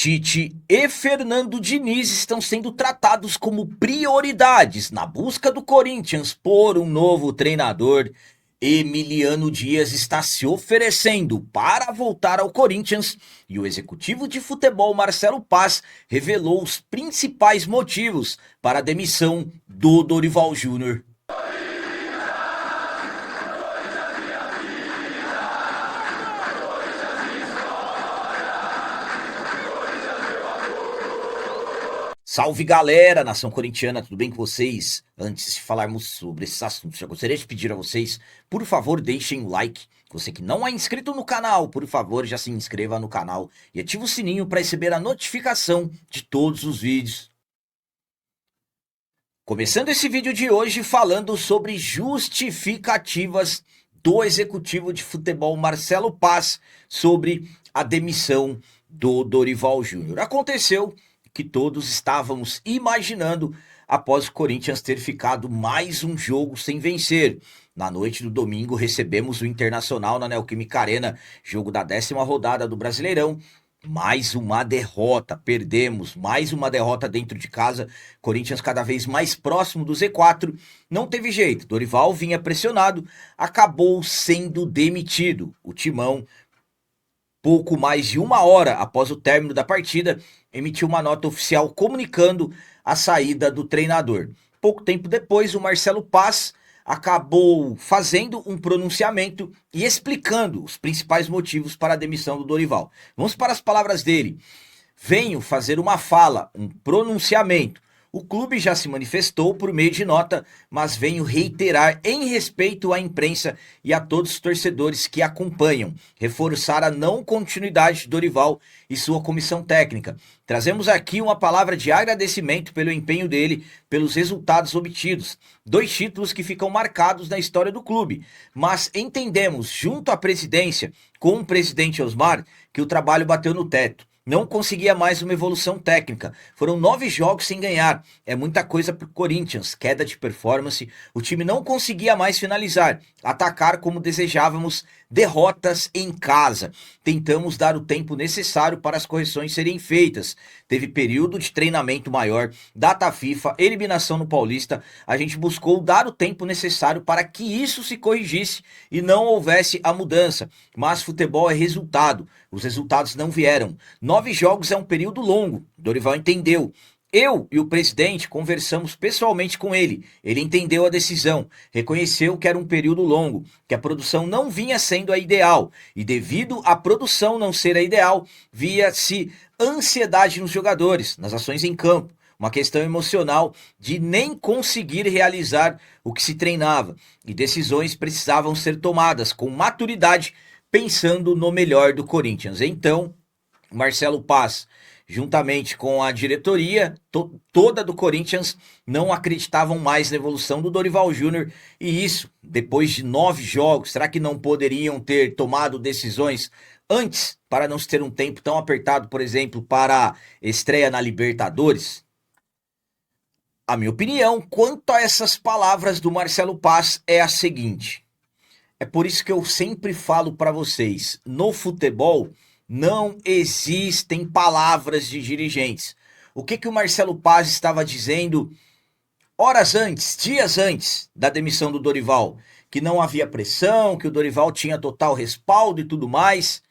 Tite e Fernando Diniz estão sendo tratados como prioridades na busca do Corinthians por um novo treinador. Emiliano Dias está se oferecendo para voltar ao Corinthians e o executivo de futebol Marcelo Paz revelou os principais motivos para a demissão do Dorival Júnior. Salve galera, nação corintiana, tudo bem com vocês? Antes de falarmos sobre esses assuntos, eu gostaria de pedir a vocês, por favor, deixem o like. Você que não é inscrito no canal, por favor, já se inscreva no canal e ative o sininho para receber a notificação de todos os vídeos. Começando esse vídeo de hoje falando sobre justificativas do executivo de futebol Marcelo Paz sobre a demissão do Dorival Júnior. Aconteceu que todos estávamos imaginando após o Corinthians ter ficado mais um jogo sem vencer. Na noite do domingo recebemos o Internacional na Neoquímica Arena, jogo da 10ª rodada do Brasileirão. Mais uma derrota, perdemos, mais uma derrota dentro de casa, Corinthians cada vez mais próximo do Z4, não teve jeito, Dorival vinha pressionado, acabou sendo demitido. O Timão, pouco mais de uma hora após o término da partida, emitiu uma nota oficial comunicando a saída do treinador. Pouco tempo depois, o Marcelo Paz acabou fazendo um pronunciamento e explicando os principais motivos para a demissão do Dorival. Vamos para as palavras dele. Venho fazer uma fala, um pronunciamento. O clube já se manifestou por meio de nota, mas venho reiterar em respeito à imprensa e a todos os torcedores que acompanham, reforçar a não continuidade de Dorival e sua comissão técnica. Trazemos aqui uma palavra de agradecimento pelo empenho dele, pelos resultados obtidos. 2 títulos que ficam marcados na história do clube, mas entendemos, junto à presidência, com o presidente Osmar, que o trabalho bateu no teto. Não conseguia mais uma evolução técnica. Foram 9 jogos sem ganhar. É muita coisa pro Corinthians. Queda de performance. O time não conseguia mais finalizar. Atacar como desejávamos. Derrotas em casa. Tentamos dar o tempo necessário para as correções serem feitas. Teve período de treinamento maior, data FIFA, eliminação no Paulista. A gente buscou dar o tempo necessário para que isso se corrigisse e não houvesse a mudança. Mas futebol é resultado. Os resultados não vieram. 9 jogos é um período longo. Dorival entendeu. Eu e o presidente conversamos pessoalmente com ele. Ele entendeu a decisão, reconheceu que era um período longo, que a produção não vinha sendo a ideal. E devido à produção não ser a ideal, via-se ansiedade nos jogadores, nas ações em campo. Uma questão emocional de nem conseguir realizar o que se treinava. E decisões precisavam ser tomadas com maturidade, pensando no melhor do Corinthians. Então, Marcelo Paz, juntamente com a diretoria toda do Corinthians, não acreditavam mais na evolução do Dorival Júnior. E isso, depois de 9 jogos, será que não poderiam ter tomado decisões antes, para não se ter um tempo tão apertado, por exemplo, para a estreia na Libertadores? A minha opinião quanto a essas palavras do Marcelo Paz é a seguinte. É por isso que eu sempre falo para vocês, no futebol não existem palavras de dirigentes. O que o Marcelo Paz estava dizendo horas antes, dias antes da demissão do Dorival? Que não havia pressão, que o Dorival tinha total respaldo e tudo mais.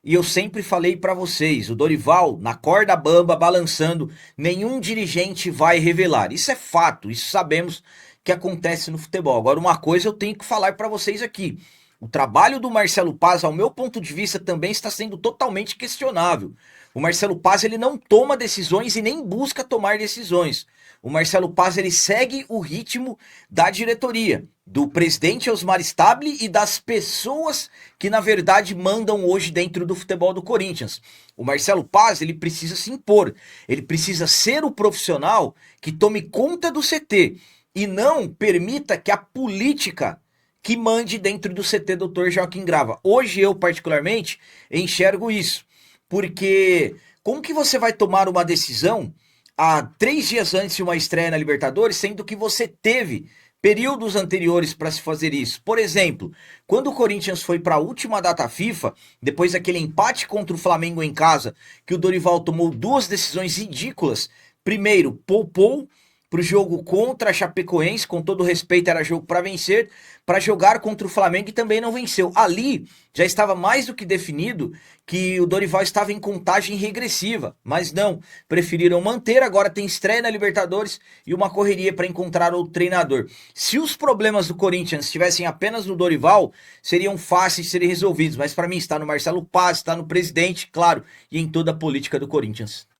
E eu sempre falei para vocês, o Dorival na corda bamba, balançando, nenhum dirigente vai revelar. Isso é fato, isso sabemos que acontece no futebol. Agora, uma coisa eu tenho que falar para vocês aqui. O trabalho do Marcelo Paz, ao meu ponto de vista, também está sendo totalmente questionável. O Marcelo Paz, ele não toma decisões e nem busca tomar decisões. O Marcelo Paz, ele segue o ritmo da diretoria, do presidente Osmar Stabile e das pessoas que, na verdade, mandam hoje dentro do futebol do Corinthians. O Marcelo Paz, ele precisa se impor, ele precisa ser o profissional que tome conta do CT e não permita que a política que mande dentro do CT Dr. Joaquim Grava. Hoje eu, particularmente, enxergo isso. Porque como que você vai tomar uma decisão há 3 dias antes de uma estreia na Libertadores, sendo que você teve períodos anteriores para se fazer isso. Por exemplo, quando o Corinthians foi para a última data FIFA, depois daquele empate contra o Flamengo em casa, que o Dorival tomou duas decisões ridículas. Primeiro, poupou para o jogo contra a Chapecoense, com todo respeito, era jogo para vencer, para jogar contra o Flamengo e também não venceu. Ali já estava mais do que definido que o Dorival estava em contagem regressiva, mas não, preferiram manter. Agora tem estreia na Libertadores e uma correria para encontrar outro treinador. Se os problemas do Corinthians estivessem apenas no Dorival, seriam fáceis de serem resolvidos, mas para mim está no Marcelo Paz, está no presidente, claro, e em toda a política do Corinthians.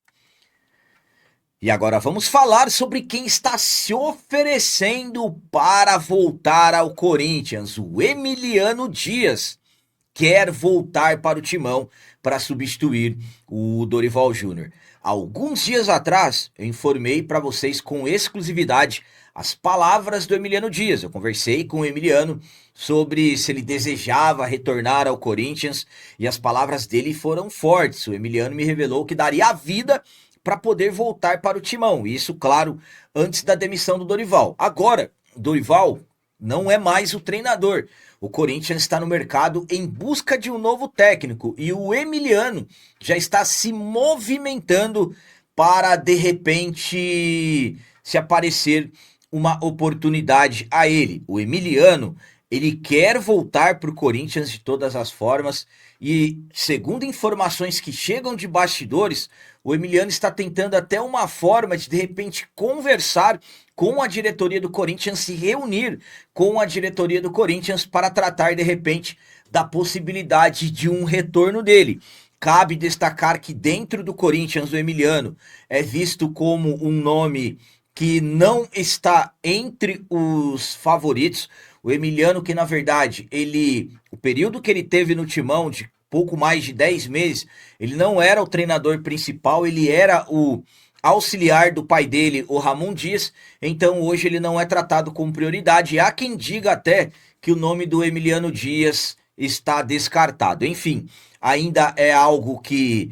E agora vamos falar sobre quem está se oferecendo para voltar ao Corinthians. O Emiliano Dias quer voltar para o timão para substituir o Dorival Júnior. Alguns dias atrás, eu informei para vocês com exclusividade as palavras do Emiliano Dias. Eu conversei com o Emiliano sobre se ele desejava retornar ao Corinthians e as palavras dele foram fortes. O Emiliano me revelou que daria a vida para poder voltar para o timão. Isso, claro, antes da demissão do Dorival. Agora, Dorival não é mais o treinador. O Corinthians está no mercado em busca de um novo técnico e o Emiliano já está se movimentando para, de repente, se aparecer uma oportunidade a ele. O Emiliano, ele quer voltar para o Corinthians de todas as formas e, segundo informações que chegam de bastidores, o Emiliano está tentando até uma forma de repente, conversar com a diretoria do Corinthians, se reunir com a diretoria do Corinthians para tratar, de repente, da possibilidade de um retorno dele. Cabe destacar que dentro do Corinthians, o Emiliano é visto como um nome que não está entre os favoritos. O Emiliano, que na verdade, o período que ele teve no timão de pouco mais de 10 meses, ele não era o treinador principal, ele era o auxiliar do pai dele, o Ramon Dias, então hoje ele não é tratado como prioridade. Há quem diga até que o nome do Emiliano Dias está descartado. Enfim, ainda é algo que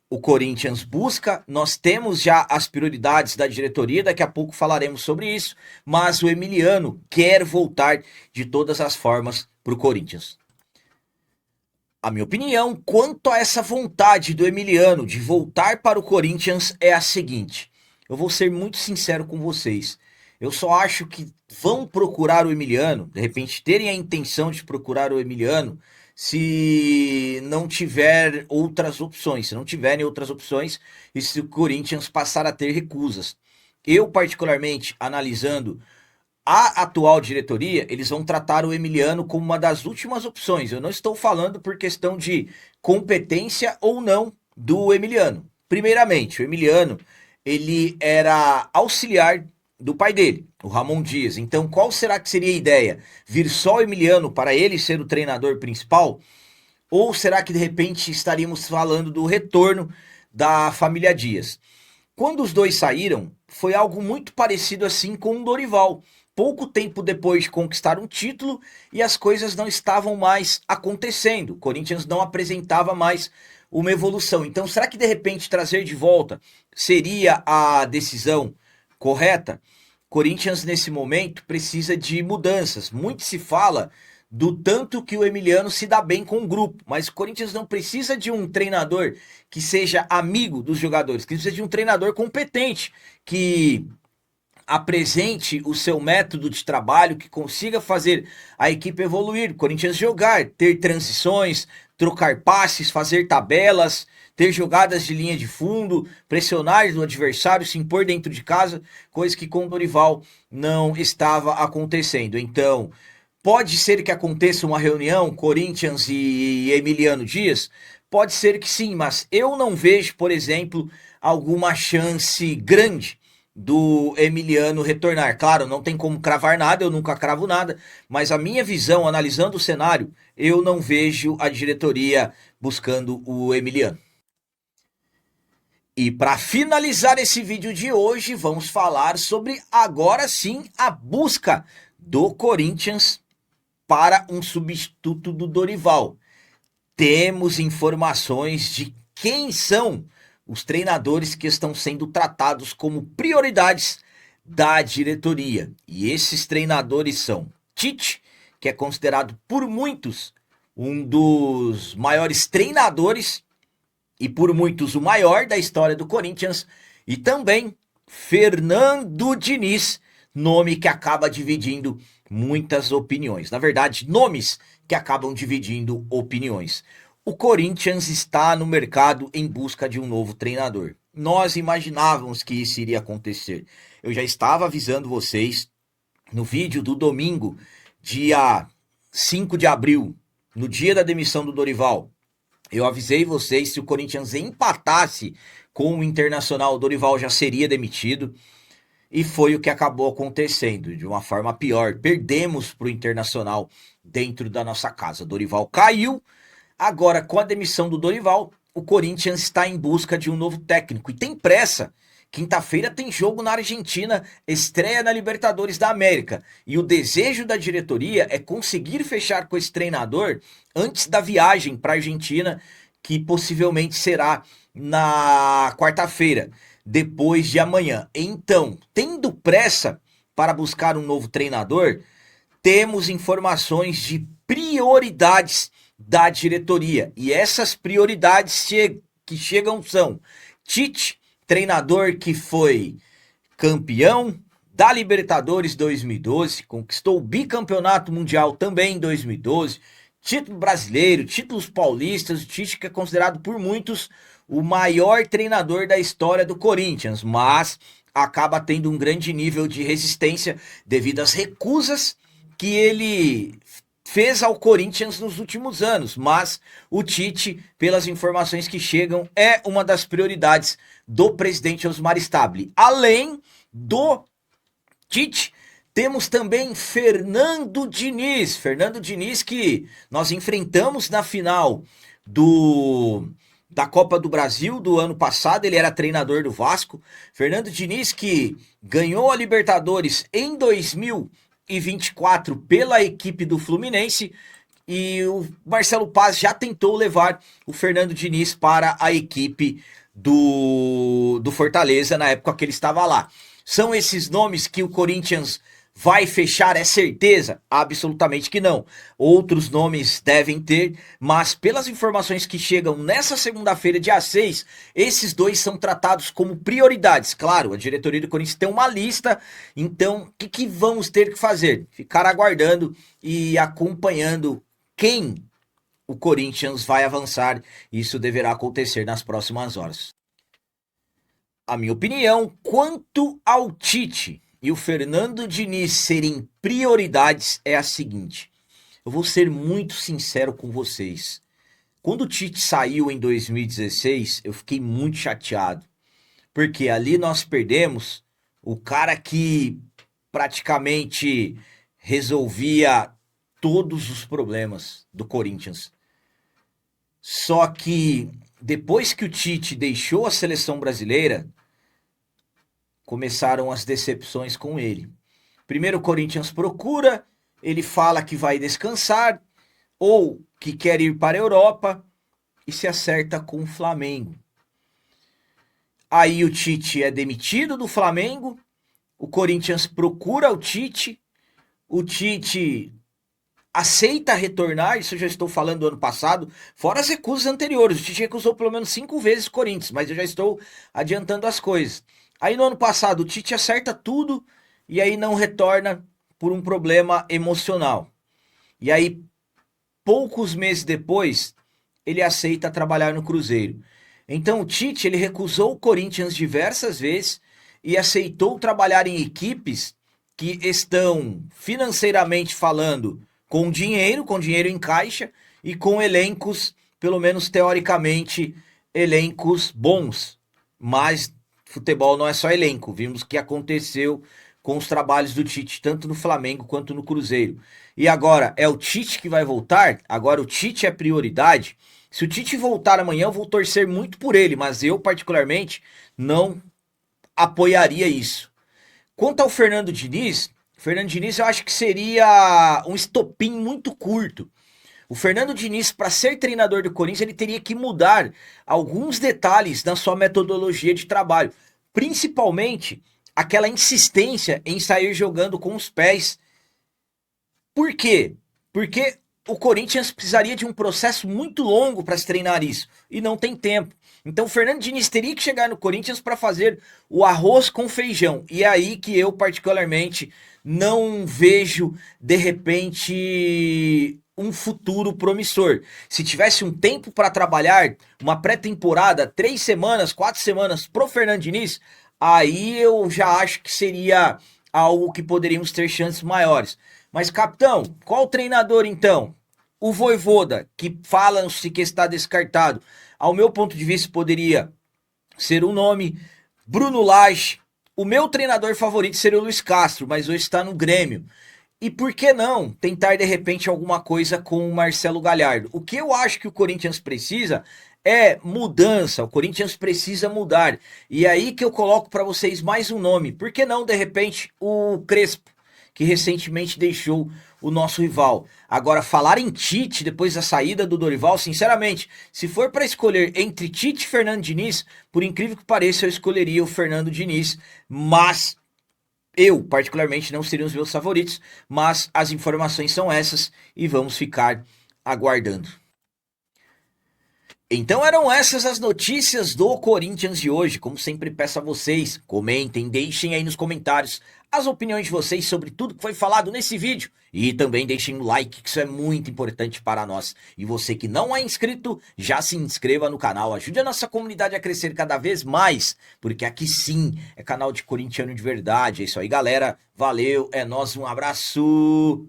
o Corinthians busca, nós temos já as prioridades da diretoria, daqui a pouco falaremos sobre isso, mas o Emiliano quer voltar de todas as formas para o Corinthians. A minha opinião quanto a essa vontade do Emiliano de voltar para o Corinthians é a seguinte. Eu vou ser muito sincero com vocês. Eu só acho que vão procurar o Emiliano, de repente terem a intenção de procurar o Emiliano, se não tiver outras opções. Se não tiverem outras opções e se o Corinthians passar a ter recusas. Eu, particularmente, analisando a atual diretoria, eles vão tratar o Emiliano como uma das últimas opções. Eu não estou falando por questão de competência ou não do Emiliano. Primeiramente, o Emiliano, ele era auxiliar do pai dele, o Ramon Dias. Então, qual será que seria a ideia? Vir só o Emiliano para ele ser o treinador principal? Ou será que de repente estaríamos falando do retorno da família Dias? Quando os dois saíram, foi algo muito parecido assim com o Dorival. Pouco tempo depois de conquistar um título e as coisas não estavam mais acontecendo. O Corinthians não apresentava mais uma evolução. Então, será que de repente trazer de volta seria a decisão correta? Corinthians, nesse momento, precisa de mudanças. Muito se fala do tanto que o Emiliano se dá bem com o grupo, mas o Corinthians não precisa de um treinador que seja amigo dos jogadores, que precisa de um treinador competente, que apresente o seu método de trabalho, que consiga fazer a equipe evoluir, o Corinthians jogar, ter transições, trocar passes, fazer tabelas, ter jogadas de linha de fundo, pressionar o adversário, se impor dentro de casa, coisa que com o Dorival não estava acontecendo. Então, pode ser que aconteça uma reunião, Corinthians e Emiliano Dias? Pode ser que sim, mas eu não vejo, por exemplo, alguma chance grande do Emiliano retornar. Claro, não tem como cravar nada, eu nunca cravo nada, mas a minha visão, analisando o cenário, eu não vejo a diretoria buscando o Emiliano. E para finalizar esse vídeo de hoje, vamos falar sobre, agora sim, a busca do Corinthians para um substituto do Dorival. Temos informações de quem são os treinadores que estão sendo tratados como prioridades da diretoria. E esses treinadores são Tite, que é considerado por muitos um dos maiores treinadores e por muitos o maior da história do Corinthians, e também Fernando Diniz, nome que acaba dividindo muitas opiniões. Na verdade, nomes que acabam dividindo opiniões. O Corinthians está no mercado em busca de um novo treinador. Nós imaginávamos que isso iria acontecer. Eu já estava avisando vocês no vídeo do domingo, dia 5 de abril, no dia da demissão do Dorival. Eu avisei vocês, se o Corinthians empatasse com o Internacional, o Dorival já seria demitido. E foi o que acabou acontecendo, de uma forma pior. Perdemos para o Internacional dentro da nossa casa. Dorival caiu. Agora, com a demissão do Dorival, o Corinthians está em busca de um novo técnico. E tem pressa. Quinta-feira tem jogo na Argentina, estreia na Libertadores da América. E o desejo da diretoria é conseguir fechar com esse treinador antes da viagem para a Argentina, que possivelmente será na quarta-feira, depois de amanhã. Então, tendo pressa para buscar um novo treinador, temos informações de prioridades da diretoria. E essas prioridades que chegam são Tite, treinador que foi campeão da Libertadores 2012, conquistou o bicampeonato mundial também em 2012, título brasileiro, títulos paulistas, o Tite que é considerado por muitos o maior treinador da história do Corinthians, mas acaba tendo um grande nível de resistência devido às recusas que ele fez ao Corinthians nos últimos anos. Mas o Tite, pelas informações que chegam, é uma das prioridades do presidente Osmar Stabile. Além do Tite, temos também Fernando Diniz. Fernando Diniz que nós enfrentamos na final da Copa do Brasil do ano passado. Ele era treinador do Vasco. Fernando Diniz que ganhou a Libertadores em 2024 pela equipe do Fluminense. E o Marcelo Paz já tentou levar o Fernando Diniz para a equipe do Fortaleza na época que ele estava lá. São esses nomes que o Corinthians vai fechar, é certeza? Absolutamente que não. Outros nomes devem ter, mas pelas informações que chegam nessa segunda-feira, dia 6, esses dois são tratados como prioridades. Claro, a diretoria do Corinthians tem uma lista, então o que vamos ter que fazer? Ficar aguardando e acompanhando quem o Corinthians vai avançar. Isso deverá acontecer nas próximas horas. A minha opinião quanto ao Tite e o Fernando Diniz serem prioridades é a seguinte. Eu vou ser muito sincero com vocês. Quando o Tite saiu em 2016, eu fiquei muito chateado. Porque ali nós perdemos o cara que praticamente resolvia todos os problemas do Corinthians. Só que depois que o Tite deixou a seleção brasileira, começaram as decepções com ele. Primeiro o Corinthians procura, ele fala que vai descansar ou que quer ir para a Europa e se acerta com o Flamengo. Aí o Tite é demitido do Flamengo, o Corinthians procura o Tite aceita retornar, isso eu já estou falando do ano passado, fora as recusas anteriores. O Tite recusou pelo menos 5 vezes o Corinthians, mas eu já estou adiantando as coisas. Aí no ano passado o Tite acerta tudo e aí não retorna por um problema emocional. E aí, poucos meses depois, ele aceita trabalhar no Cruzeiro. Então o Tite ele recusou o Corinthians diversas vezes e aceitou trabalhar em equipes que estão financeiramente falando com dinheiro em caixa e com elencos, pelo menos teoricamente, elencos bons. Mas futebol não é só elenco. Vimos o que aconteceu com os trabalhos do Tite, tanto no Flamengo quanto no Cruzeiro. E agora, é o Tite que vai voltar? Agora o Tite é prioridade? Se o Tite voltar amanhã, eu vou torcer muito por ele, mas eu, particularmente, não apoiaria isso. Quanto ao Fernando Diniz eu acho que seria um estopim muito curto. O Fernando Diniz, para ser treinador do Corinthians, ele teria que mudar alguns detalhes na sua metodologia de trabalho. Principalmente aquela insistência em sair jogando com os pés. Por quê? Porque o Corinthians precisaria de um processo muito longo para se treinar isso, e não tem tempo. Então o Fernando Diniz teria que chegar no Corinthians para fazer o arroz com feijão. E é aí que eu particularmente não vejo, de repente, um futuro promissor. Se tivesse um tempo para trabalhar, uma pré-temporada, 3 semanas, 4 semanas pro Fernando Diniz, aí eu já acho que seria algo que poderíamos ter chances maiores. Mas, capitão, qual treinador então? O Vojvoda, que fala-se que está descartado. Ao meu ponto de vista, poderia ser um nome. Bruno Lage. O meu treinador favorito seria o Luiz Castro, mas hoje está no Grêmio. E por que não tentar de repente alguma coisa com o Marcelo Galhardo? O que eu acho que o Corinthians precisa é mudança. O Corinthians precisa mudar. E é aí que eu coloco para vocês mais um nome. Por que não de repente o Crespo, que recentemente deixou o nosso rival? Agora, falar em Tite depois da saída do Dorival, sinceramente, se for para escolher entre Tite e Fernando Diniz, por incrível que pareça, eu escolheria o Fernando Diniz, mas eu, particularmente, não seriam os meus favoritos, mas as informações são essas e vamos ficar aguardando. Então eram essas as notícias do Corinthians de hoje. Como sempre peço a vocês, comentem, deixem aí nos comentários as opiniões de vocês sobre tudo que foi falado nesse vídeo. E também deixem um like, que isso é muito importante para nós. E você que não é inscrito, já se inscreva no canal. Ajude a nossa comunidade a crescer cada vez mais, porque aqui sim é canal de corintiano de verdade. É isso aí, galera. Valeu, é nóis, um abraço.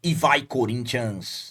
E vai, Corinthians!